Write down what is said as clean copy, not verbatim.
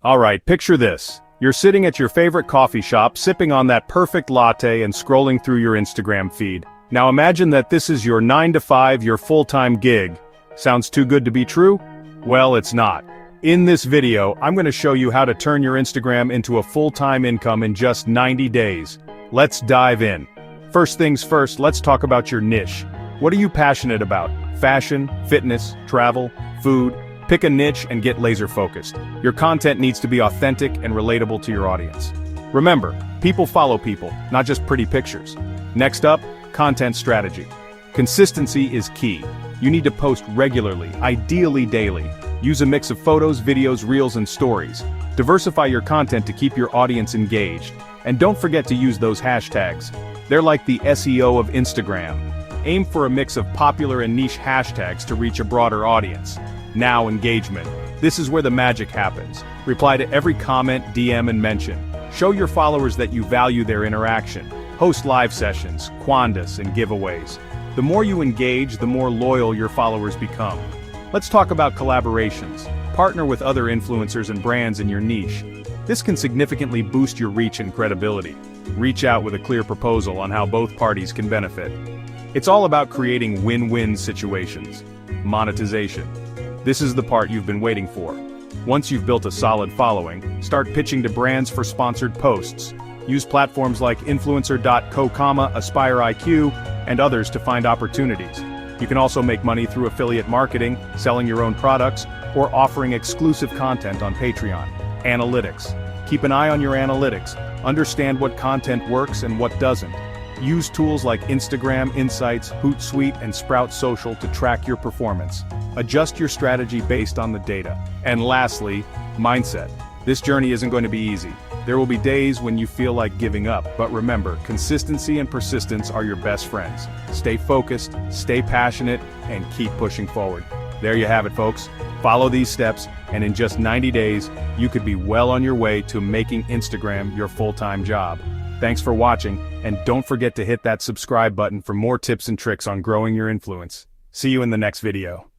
Alright, picture this. You're sitting at your favorite coffee shop, sipping on that perfect latte and scrolling through your Instagram feed. Now imagine that this is your 9 to 5, your full-time gig. Sounds too good to be true? Well, it's not. In this video, I'm going to show you how to turn your Instagram into a full-time income in just 90 days. Let's dive in. First things first, let's talk about your niche. What are you passionate about? Fashion, fitness, travel, food? Pick a niche and get laser-focused. Your content needs to be authentic and relatable to your audience. Remember, people follow people, not just pretty pictures. Next up, content strategy. Consistency is key. You need to post regularly, ideally daily. Use a mix of photos, videos, reels, and stories. Diversify your content to keep your audience engaged. And don't forget to use those hashtags. They're like the SEO of Instagram. Aim for a mix of popular and niche hashtags to reach a broader audience. Now engagement. This is where the magic happens. Reply to every comment, DM, and mention. Show your followers that you value their interaction. Host live sessions, quandas, and giveaways. The more you engage, the more loyal your followers become. Let's talk about collaborations. Partner with other influencers and brands in your niche. This can significantly boost your reach and credibility. Reach out with a clear proposal on how both parties can benefit. It's all about creating win-win situations. Monetization. This is the part you've been waiting for. Once you've built a solid following, start pitching to brands for sponsored posts. Use platforms like influencer.co, AspireIQ, and others to find opportunities. You can also make money through affiliate marketing, selling your own products, or offering exclusive content on Patreon. Analytics. Keep an eye on your analytics. Understand what content works and what doesn't. Use tools like Instagram Insights, Hootsuite, and Sprout Social to track your performance. Adjust your strategy based on the data. And lastly, mindset. This journey isn't going to be easy. There will be days when you feel like giving up, but remember, consistency and persistence are your best friends. Stay focused, stay passionate, and keep pushing forward. There you have it, folks. Follow these steps, and in just 90 days, you could be well on your way to making Instagram your full-time job. Thanks for watching, and don't forget to hit that subscribe button for more tips and tricks on growing your influence. See you in the next video.